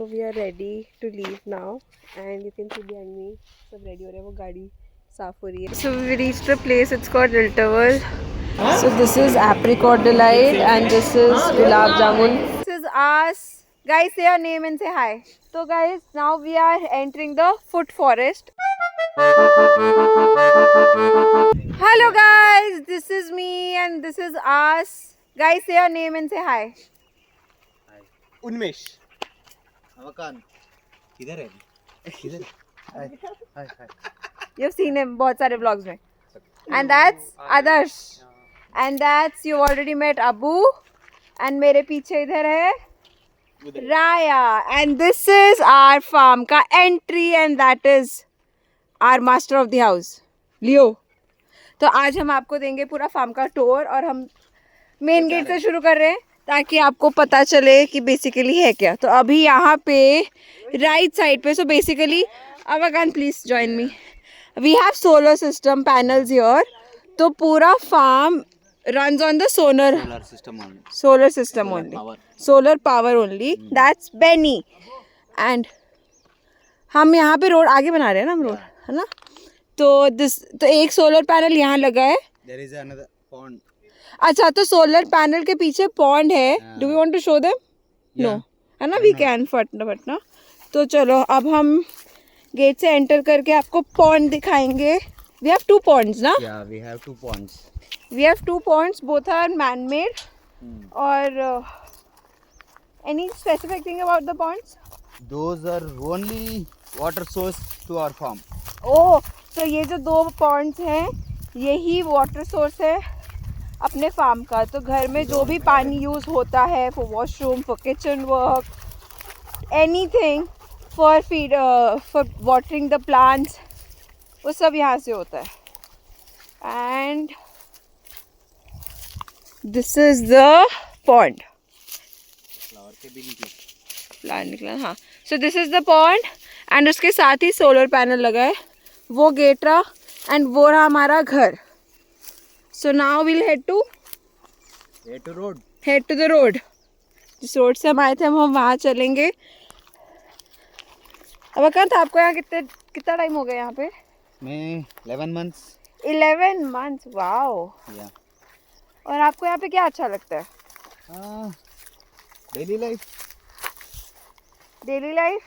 So we are ready to leave now, and you can see behind me सब ready हो रहे हैं, वो गाड़ी साफ हो रही है. So we reached the place. It's called Riltawal. So this is apricot delight and this is gulab jamun. This is us. Guys, say your name and say hi. So guys, now we are entering the foot forest. Hello guys, this is me and this is us. Guys, say your name and say hi. उन्मेष अवकान किधर है किधर हाय हाय हाय You've seen him बहुत सारे vlogs में. And that's Adarsh. And that's you already met Abu. And मेरे पीछे इधर है Raya. And this is our farm का entry and that is our master of the house, Leo. तो आज हम आपको देंगे पूरा फार्म का टूर और हम मेन गेट से शुरू कर रहे हैं ताकि आपको पता चले कि बेसिकली है क्या. तो अभी यहाँ पे राइट साइड पे सो बेसिकली अवगान please join me. We have solar system panels here. तो पूरा farm runs on the solar system only. Solar power only. That's Benny. And हम यहाँ पे रोड आगे बना रहे हैं ना हम रोड है ना. तो एक सोलर पैनल यहाँ लगा है. There is another pond. अच्छा तो सोलर पैनल के पीछे पॉन्ड है. Do we want to show them? No है ना. वी कैन फटाफट ना. तो चलो अब हम गेट से एंटर करके आपको पॉन्ड दिखाएंगे. वी हैव 2 ponds ना. Yeah, we have 2 ponds. We have 2 ponds. Both are man-made. और any specific thing about the ponds? Those are only water source to our farm. ओह तो ये जो 2 ponds हैं यही वाटर सोर्स है अपने फार्म का. तो घर में जो भी पानी यूज़ होता है for washroom, for kitchen work, anything, for feed, for watering the plants, वो सब यहाँ से होता है. And this is the pond. Plant निकला हाँ. So this is the pond and उसके साथ ही सोलर पैनल लगा है. वो गेट रहा एंड वो रहा हमारा घर. So now will head to the road. जिस रोड से हम आए थे हम वहाँ चलेंगे. अब कहाँ था आपको यहाँ कितना टाइम हो गया यहाँ पे? मैं 11 months. 11 months. वाओ. Yeah. और आपको यहाँ पे क्या अच्छा लगता है? Daily life. Daily life.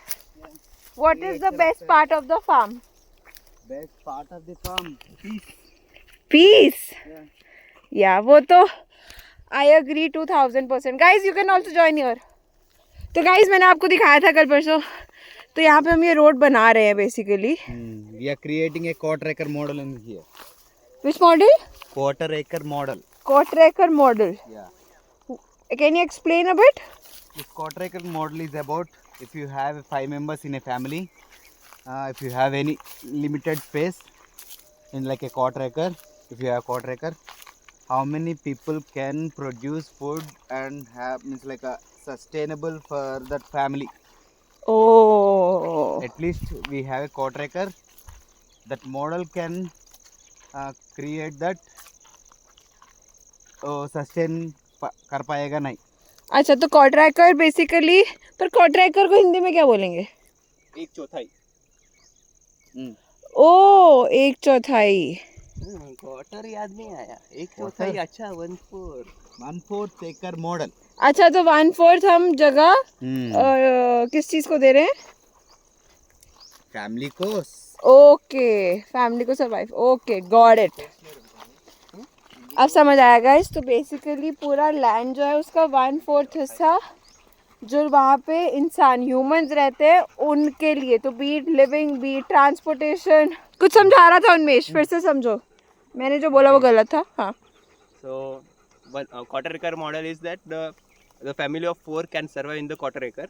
What is the best part of the farm? Best part of the farm. Peace. Yeah. या वो तो I agree 2000%. Guys you can also join your. तो गाइज मैंने आपको दिखाया था कल परसों. तो यहाँ पे हम ये रोड बना रहे हैं basically. We are creating a quarter acre model in here. Which model? Quarter acre model. Quarter एकड़ model. Yeah. Can you explain a bit? This quarter acre model is about if you have 5 members in a family, if you have any limited space in like a quarter acre, if you have quarter acre, how many people can produce food and have means like a sustainable for that family. Oh. At least we have a quarter acre. That model can create that sustain कर पाएगा नहीं. अच्छा तो quarter एकड़ basically. पर quarter एकड़ को हिंदी में क्या बोलेंगे? 1/4. ओ 1/4. क्वार्टर याद नहीं आया. 1/4 अच्छा. 1/4 एकड़ मॉडल. अच्छा तो 1/4 हम जगह किस चीज को दे रहे हैं? फैमिली को. ओके फैमिली को सर्वाइव. Okay got it. अब समझ आया गाइस. तो बेसिकली पूरा लैंड जो है उसका 1/4 हिस्सा जो वहाँ पे इंसान ह्यूमंस रहते हैं उनके लिए. तो बीट लिविंग, बीट ट्रांसपोर्टेशन. कुछ समझा रहा था उन्मेष, फिर से समझो. मैंने जो बोला वो गलत था. हाँ. So one quarter acre model is that the family of 4 can survive in the quarter acre.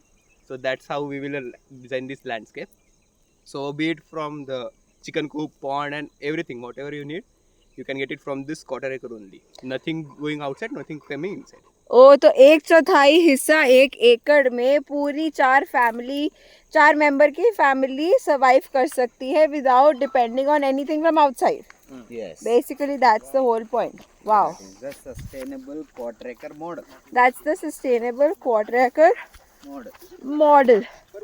So that's how we will design this landscape. So be it from the chicken coop, pond and everything, whatever you need, you can get it from this quarter acre only. Nothing going outside, nothing coming inside. ओ तो 1/4 हिस्सा 1 एकड़ में पूरी 4 member की family survive कर सकती है without depending on anything from outside. Yes. Basically that's the whole point. Wow. The sustainable quarter acre model. That's the sustainable quarter acre model. But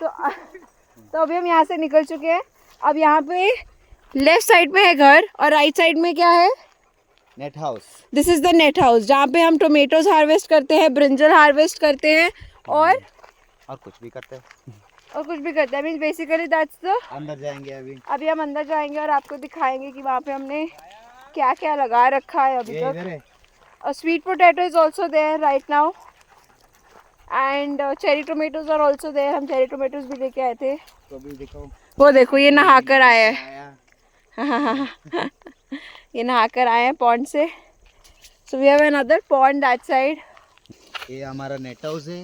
तो अभी हम यहाँ से निकल चुके हैं. अब यहाँ पे लेफ्ट साइड में है घर और राइट साइड में क्या है? Net house. This is the net house जहाँ पे हम टोमेटोज हार्वेस्ट करते हैं, ब्रिंजल हार्वेस्ट करते हैं और कुछ भी करते हैं. Means basically that's the. अंदर जाएंगे अभी हम अंदर जाएंगे और आपको दिखाएंगे कि वहाँ पे हमने क्या क्या लगा रखा है अभी ये तक. इधर है. Sweet potato is also there right now and cherry tomatoes are also there. हम चेरी टोमेटोज भी लेके आए थे. तो अभी देखो वो देखो ये नहा कर आया है. आया. ये नहा कर आए हैं पॉन्ड से. So we have another pond that side. ये हमारा नेट हाउस है.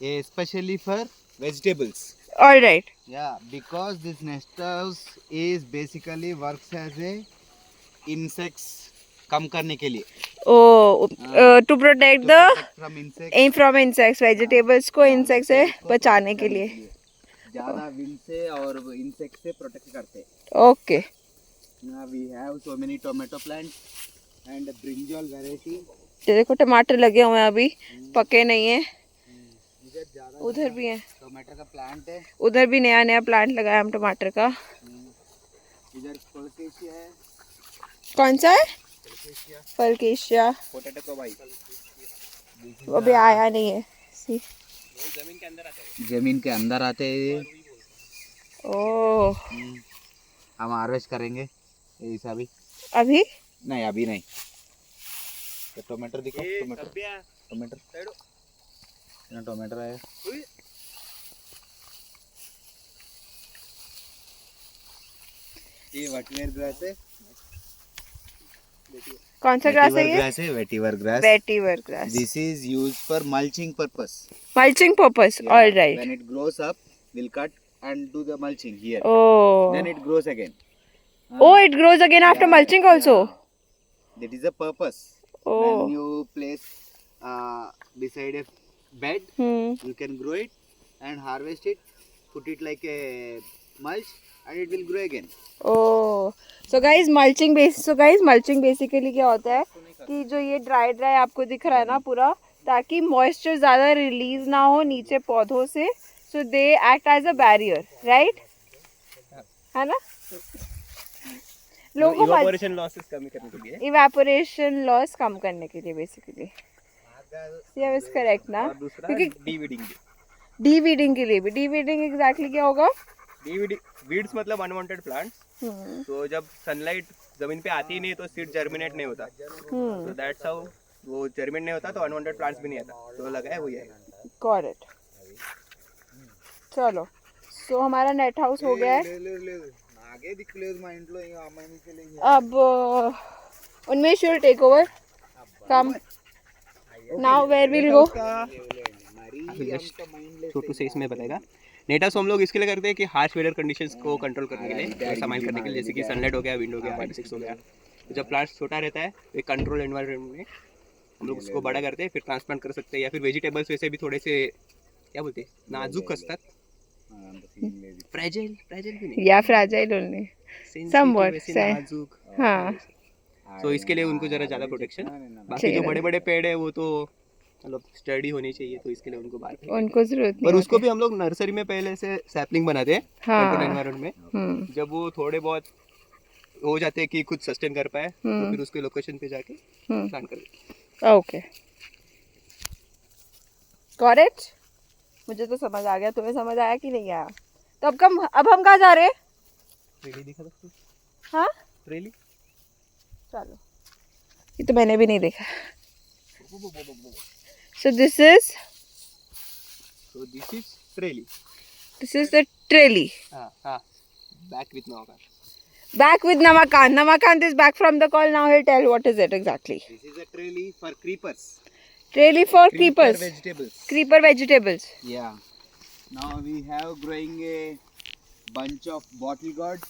ये specially for vegetables. Alright. Yeah, because this nest house is basically works as a insects कम करने के लिए. To protect the from insect. From insects. Vegetables को insect से बचाने के लिए. ज़्यादा विंड से और इंसेक्ट से प्रोटेक्ट करते हैं. Okay. Now we have so many tomato plants and brinjal variety. देखो टमाटर लगे हुए हैं अभी, पके नहीं है. इधर ज़्यादा उधर भी है. टमाटर का प्लांट है. उधर भी नया प्लांट लगाया हम टमाटर का. इधर कोलकेशिया है. कौन सा है? फलकेशिया. पोटैटो को भाई वो अभी आया नहीं है. सी जमीन के अंदर आता है. जमीन के अंदर आते हैं. ओह. हम हार्वेस्ट करेंगे ऐसा भी. अभी नहीं अभी नहीं. तो टमाटर दिखो. टमाटर टमाटर है. ये वेटिवर ग्रास है. कौन सा ग्रास है ये? ग्रास है vetiver grass. Vetiver grass. This is used for mulching purpose. Mulching purpose. All right. When it grows up, we'll cut and do the mulching here. Oh. Then it grows again. Oh, it grows again after mulching also. That is the purpose. Oh. When you place beside a bed, you can grow it and harvest it, put it like a mulch, and it will grow again. Oh. So guys, mulching basically क्या होता है कि जो ये dry आपको दिख रहा है ना पूरा, ताकि मॉइस्चर ज़्यादा रिलीज ना हो नीचे पौधों से. So they act as a barrier. Right है ना. लोगों को इवेपोरेशन लॉसेस कम करने के लिए. इवेपोरेशन लॉस कम करने के लिए बेसिकली. ये इज करेक्ट ना. और दूसरा क्योंकि डीवीडिंग. डीवीडिंग के लिए भी. डीवीडिंग एग्जैक्टली क्या होगा? वीड्स मतलब अनवांटेड प्लांट्स. तो जब सनलाइट जमीन पे आती ही नहीं तो सीड जर्मिनेट नहीं होता. तो दैट्स हाउ वो जर्मिनेट नहीं होता तो अनवांटेड प्लांट्स भी नहीं आता. तो लगा है वही आएगा. Got it. चलो सो हमारा नेट हाउस हो गया है. अब उनमें sure take over. Come now where will go. Chhotu से इसमें बताएगा. नेट हाउस हम लोग इसके लिए करते हैं कि हार्श वेदर कंडीशंस को कंट्रोल करने के लिए और समाइल करने के लिए. जैसे कि सनलाइट हो गया, विंड हो गया, हाइड्रोसिक्स हो गया. तो जब प्लांट छोटा रहता है तो एक कंट्रोल एनवायरनमेंट में हम लोग उसको बड़ा करते हैं, फिर ट्रांसप्लांट कर सकते हैं. या फिर वेजिटेबल्स वैसे भी थोड़े से क्या बोलते हैं नाजुक असतात. फ्रॅजाइल भी नहीं या फ्रॅजाइल ओनली समवट नाजुक. हाँ. तो इसके लिए उनको जरा ज़्यादा प्रोटेक्शन. बाकी जो बड़े बड़े पेड़ है वो तो मतलब स्टडी होनी चाहिए. तो इसके लिए उनको बाहर उनको जरूरत नहीं. और उसको भी हम लोग नर्सरी में पहले से सैपलिंग बनाते हैं कंट्रोल एनवायरनमेंट में. जब वो थोड़े बहुत हो जाते हैं कि खुद सस्टेन कर पाए तो फिर उसके लोकेशन पे जाके प्लांट कर देते. Okay got it. मुझे तो समझ आ गया. तुम्हें समझ आया कि नहीं आया? तो अब हम कहाँ जा रहे हैं? ट्रेली दिखा सकते. हाँ ट्रेली. चलो. ये तो मैंने भी नहीं देखा. So this is ट्रेली. This is the trellis. Back with Navakan. Back with Namakant. Namakant is back from the call. Now he'll tell what is it exactly. This is a trellis for creepers. Trellis for creepers. Vegetables. Creeper vegetables. Yeah. Now we have growing a bunch of bottle gourd.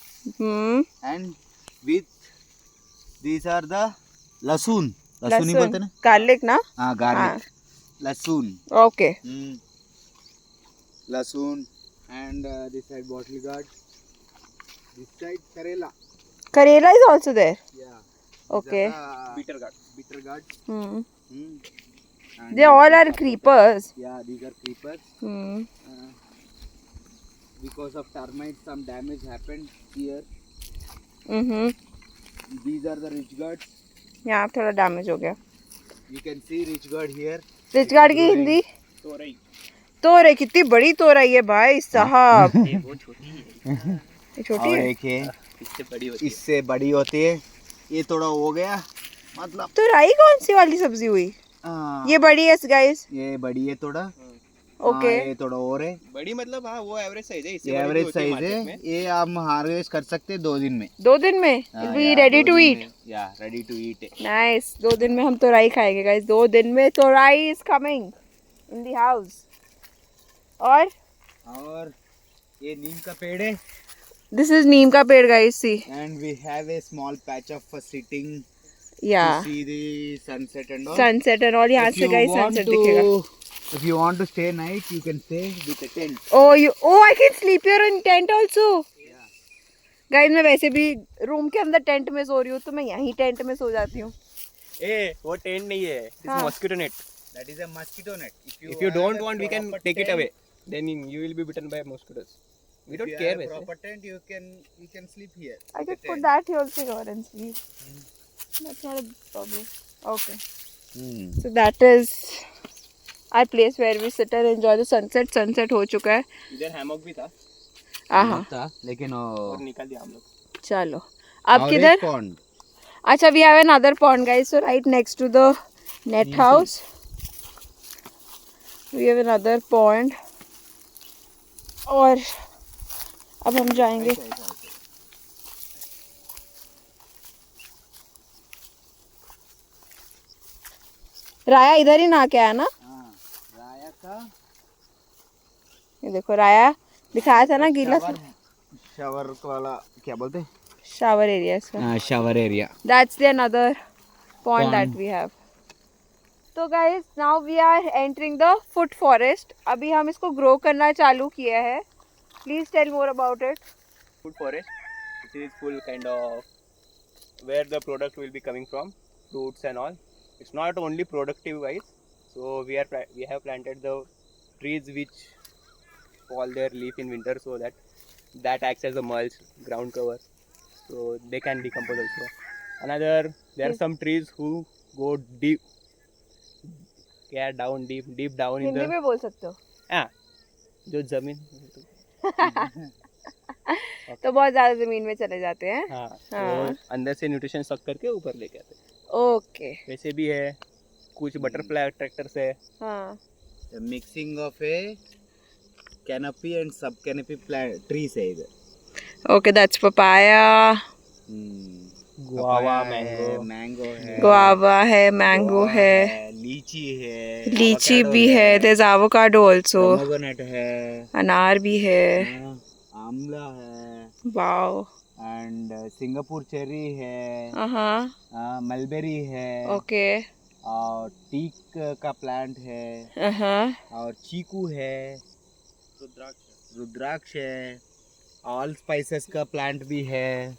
And with these are the lasoon. लहसुन ही बोलते ना. Garlic ना. हाँ garlic. लहसुन. Okay. लहसुन and this side bottle gourd. This side karela. Karela is also there. Yeah. Okay. Bitter gourd. They all are creepers. Yeah, these are creepers. because of termites some damage happened here. These are the ridge guards. यहाँ थोड़ा damage हो गया. You can see ridge guard here. Rich guard की हिंदी तोरई. तोरई. कितनी बड़ी तोरई है भाई साहब. ये वो छोटी है. ये छोटी और है. एक है इससे बड़ी होती है. इससे बड़ी होती है. ये थोड़ा हो गया मतलब. तोरई कौन सी वाली सब्जी हुई? ये बड़ी है गाइस. ये बड़ी है थोड़ा. ओके. ये थोड़ा और है. बड़ी मतलब हाँ वो एवरेज साइज है. इससे ये बड़ी एवरेज होती है साइज है. market में. ये आप हार्वेस्ट कर सकते हैं 2 दिन में. 2 दिन में बी रेडी टू ईट. या रेडी टू ईट. नाइस. 2 दिन में हम तोरई खाएंगे गाइस. 2 दिन में तोरई is coming in the house. और ये नीम का पेड़ है. दिस इज नीम का पेड़ guys. See and we have a small patch of sitting या to see the sunset and all. Sunset and all. यहाँ से गाइस सनसेट दिखेगा. If you want to stay night, you can stay with a tent. Oh, I can sleep here in tent also. Guys मैं वैसे भी room के अंदर tent में सो रही हूँ तो मैं यहीं टेंट में सो जाती हूँ. ए वो टेंट नहीं है. This हाँ. is mosquito net. That is a mosquito net. If you don't want, we can take it away. Then you will be bitten by mosquitoes. We don't care. If you have a वैसे. proper tent, you can sleep here. I with can a put tent. that here also here and sleep. That's not a problem. Okay. So that is our place where we sit and enjoy the sunset. Sunset हो चुका है. इधर hammock भी था आहा. था, लेकिन और निकाल दिया हम लोग. चलो अब किधर? pond. अच्छा, we have another pond guys. So right next to the net house we have another pond. और अब हम जाएंगे. राया इधर ही नहा के आया ना. हाँ, राया का ये देखो राया दिखाया था ना गीला शावर वाला क्या बोलते हैं? शावर एरिया इसका. Shower area. That's the another pond that we have. तो guys now we are entering the foot forest. अभी हम इसको grow करना चालू किया है. Please tell more about it. Food forest. This is full kind of where the product will be coming from, fruits and all. It's not only productive wise. So we have planted the trees which fall their leaf in winter, so that acts as a mulch, ground cover, so they can decompose also. There are some trees who go deep down in Hindi the में बोल सकते हो. जो जमीन. तो बहुत ज्यादा जमीन में चले जाते हैं. हाँ, हाँ. तो अंदर से न्यूट्रिशन सक करके ऊपर लेके आते हैं. ओके. वैसे भी है कुछ बटरफ्लाई अट्रैक्टर्स है. हाँ. The mixing of a canopy and sub canopy plant trees है इधर. Okay, that's papaya. Guava, mango है. गुआवा है, मैंगो है, लीची है. लीची भी है. There's avocado also. पोमेग्रेनेट है. अनार भी है. आमला है. Wow. एंड सिंगापुर चेरी है. मलबेरी है. Okay. और टीक का प्लांट है. और चीकू है. रुद्राक्ष है. ऑल स्पाइसेस का प्लांट भी है.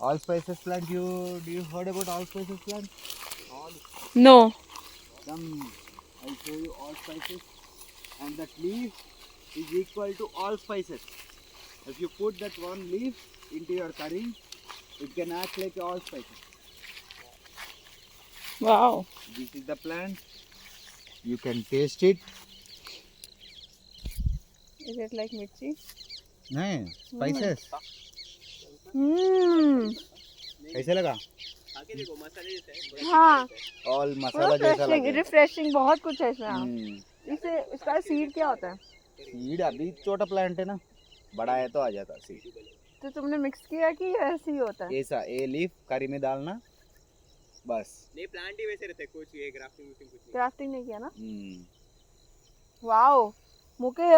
All spices plant you heard about all spices plant? No. I'll show you all spices. And that leaf is equal to all spices. If you put that one leaf into your curry, it can act like all spices. Wow. This is the plant. You can taste it. Is it like mirchi? नहीं, spices. कैसे लगा? हाँ. All मसाला जैसा लगा. Refreshing बहुत कुछ है इसमें. इसे इसका सीड क्या होता है? सीड अभी छोटा प्लांट है ना, बड़ा है तो आ जाता सीड. तो तुमने मिक्स किया कि ऐसे ही होता है? ऐसा ए लीफ करी में डालना बस. नहीं प्लांट ही वैसे रहते हैं, कुछ ये ग्राफ्टिंग कुछ नहीं. क्राफ्टिंग नहीं किया ना. वाओ, मुझे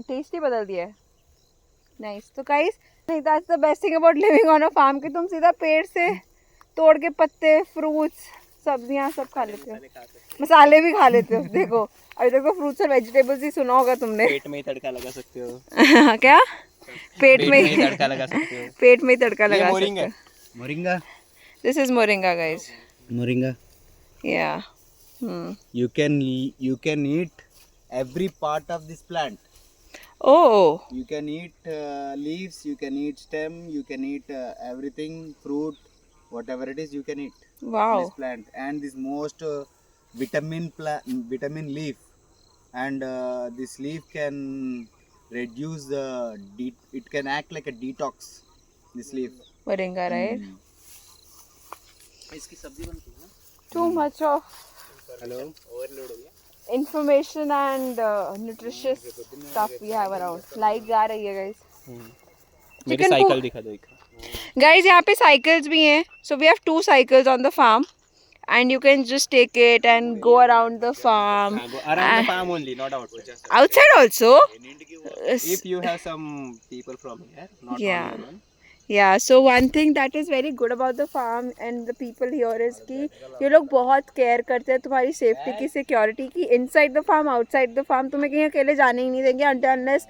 टेस्ट ही बदल दिया है. नाइस. तो guys, that's the best thing about living on a farm कि तुम सीधा पेड़ से तोड़ के पत्ते, फ्रूट्स, सब्जियां सब खा लेते हो. मसाले भी खा लेते हो. देखो अभी तक तो फ्रूट्स और वेजिटेबल्स ही सुना होगा तुमने. पेट में ही तड़का लगा सकते हो. क्या? पेट में ही तड़का लगा सकते हो. पेट में ही तड़का लगा सकते हो. Moringa. This is moringa guys. Moringa. Yeah. You can eat every part of this plant. Oh, You can eat leaves, you can eat stem, you can eat everything, fruit, whatever it is, you can eat this wow. plant. And this most vitamin leaf, and this leaf can reduce the it can act like a detox. This leaf. Moringa, right? Mm. Too much of Hello. Overload हो गया. information and nutritious stuff we have around. Light जा रही है guys. मेरी Chicken cycle coop. दिखा दो एक. Guys, यहाँ पे cycles भी हैं. So we have 2 cycles on the farm, and you can just take it and go around the farm. Around the farm only, not outside. Outside also. If you have some people from here, not Yeah. on your own. Yeah, so one thing that is very good about the farm and the people here is कि ये लोग बहुत care करते हैं तुम्हारी safety की, security की. Inside the farm, outside the farm तुम्हें कहीं अकेले जाने ही नहीं देंगे until unless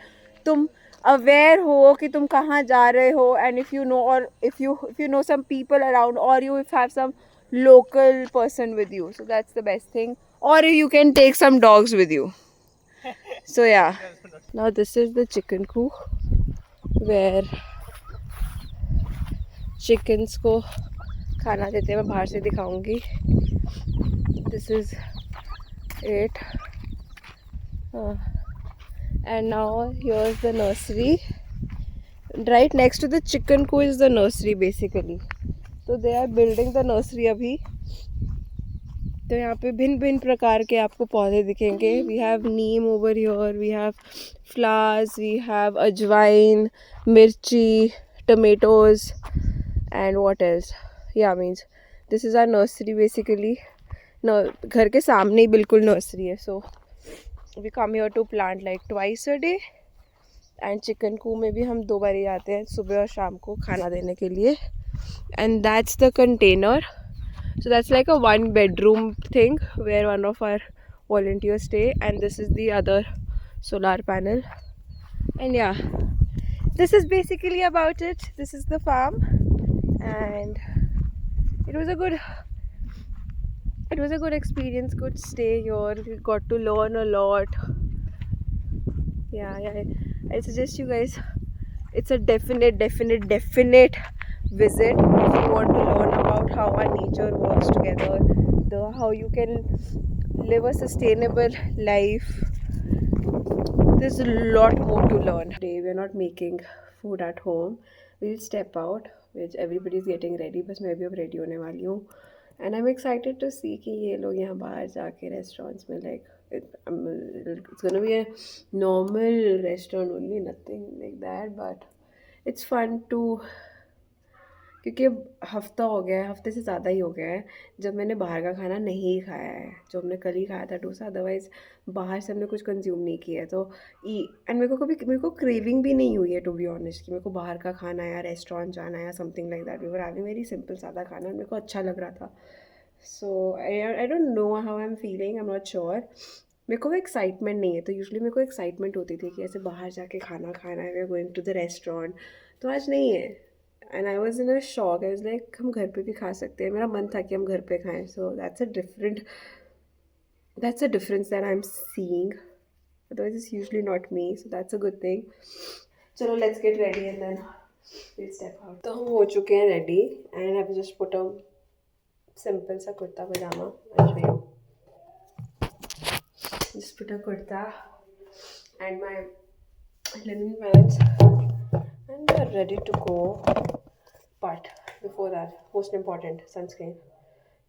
तुम अवेयर हो कि तुम कहाँ जा रहे हो. एंड इफ़ यू नो, और if you know some people around, और you have some local person with you, so that's the best thing. Or you can take some dogs with you. So yeah, now this is the chicken coop where chickens को खाना देते हैं. मैं बाहर से दिखाऊंगी. This is it. And now here's the nursery. Right next to the chicken coop is the nursery basically. So they are building the nursery अभी. तो यहाँ पे भिन्न भिन्न प्रकार के आपको पौधे दिखेंगे. We have neem over here, we have flowers, we have अजवाइन, मिर्ची, tomatoes, and what else? Yeah, means this is our nursery basically. No, घर के सामने ही बिल्कुल nursery है. So we come here to plant like twice a day. And chicken coop में भी हम 2 बार ही आते हैं, सुबह और शाम को खाना देने के लिए. And that's the container. So that's like a 1 bedroom thing where one of our volunteers stay, and this is the other solar panel. And yeah, this is basically about it. This is the farm, and it was a good experience, good stay here. We got to learn a lot. Yeah, I suggest you guys, it's a definite visit if you want to learn about how our nature works together, how you can live a sustainable life. There's a lot more to learn. Today we're not making food at home. We'll step out, which everybody's getting ready. बस मैं भी अब ready होने वाली हूँ. And I'm excited to see कि ये लोग यहाँ बाहर जाके restaurants में like it's gonna be a normal restaurant only, nothing like that, but it's fun to, क्योंकि हफ्ता हो गया है, हफ्ते से ज़्यादा ही हो गया है जब मैंने बाहर का खाना नहीं खाया है. जो हमने कल ही खाया था डोसा, अदरवाइज़ बाहर से हमने कुछ कंज्यूम नहीं किया है. तो एंड मेरे को क्रेविंग भी नहीं हुई है टू बी ऑनेस्ट कि मेरे को बाहर का खाना है या रेस्टोरेंट जाना है या something like that. We were having very simple सादा खाना, मेरे को अच्छा लग रहा था. So I don't know how I am feeling, I am not sure. मेरे को एक्साइटमेंट नहीं है. तो यूजुअली मेरे को एक्साइटमेंट होती थी कि ऐसे बाहर जाके खाना खाना है, we are going to the restaurant. तो आज नहीं है. And I was in a shock. I was like हम घर पे भी खा सकते हैं. मेरा मन था कि हम घर पे खाएं. So that's a difference that I am seeing. Otherwise it's usually not me. So that's a good thing. चलो let's get ready and then will step out. तो हम हो चुके हैं ready and I just put a simple सा कुर्ता पजामा. Just put a kurta and my linen pants and we are ready to go. But before that, most important, sunscreen.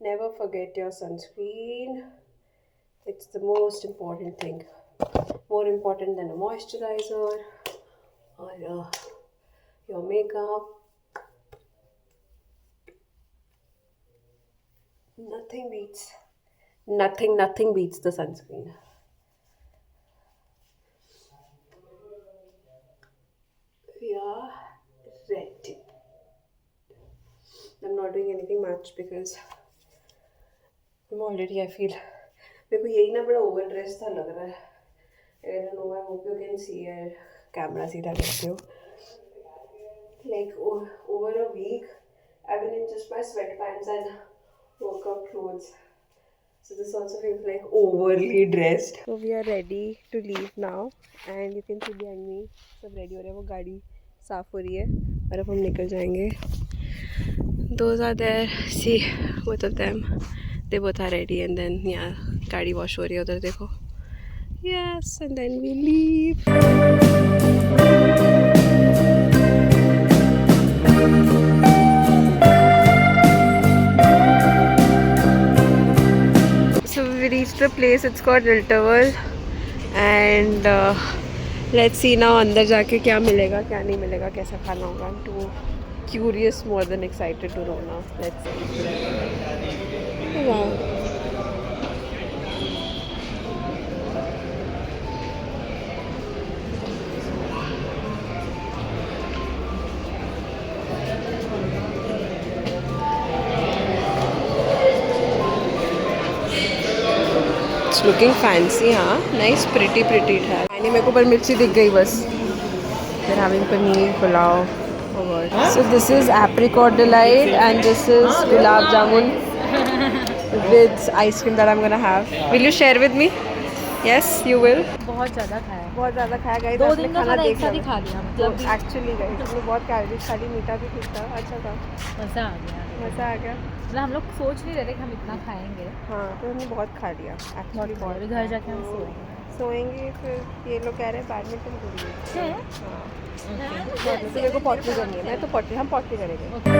Never forget your sunscreen. It's the most important thing. More important than a moisturizer or your makeup. Nothing beats the sunscreen. We are ready. I'm not doing anything much because I'm already, I feel, मेरे को यही ना बड़ा over dress सा लग रहा है. I don't know, I hope you can see your camera सीधा करते हो. Like over a week, I've been in just my sweatpants and workout clothes. So this also feels like overly dressed. So we are ready to leave now, and you can see behind me सब ready हो रहे हैं, वो गाड़ी साफ हो रही है और अब हम निकल जाएंगे. Those are there. See, both of them. They both are ready, and then yeah, गाड़ी wash हो रही है उधर देखो. Yes, and then we leave. So we reached the place. It's called Riltower, and let's see now अंदर जाके क्या मिलेगा क्या नहीं मिलेगा कैसा खाना होगा. I'm too curious, more than excited to know now. Let's see. Oh, wow. It's looking fancy, हाँ. Nice, pretty it है. यानी मेरे को पर मिर्ची दिख गई बस. They're having paneer, pulao. Oh God. So this is apricot delight and this is gulab jamun with ice cream that I'm gonna have. Will you share with me? Yes, you will. बहुत ज़्यादा खाया. बहुत ज़्यादा खाया गया. 2 दिन का खाना एक साथ ही खा लिया. मतलब एक्चुअली गई हमने बहुत कैलोरीज खाली. मीठा भी ठीक था, अच्छा था, मज़ा आ गया. मज़ा आ गया. मतलब हम लोग सोच नहीं रहे थे कि हम इतना खाएंगे. हाँ तो हमने बहुत खा लिया एक्चुअली. बहुत. और घर जाके हम सोएंगे. फिर ये लोग कह रहे हैं बैडमिंटन करेंगे. हैं. हाँ तो मेरे को पॉटरी करनी है. मैं तो पॉटरी, हम पॉटरी करेंगे. ओके.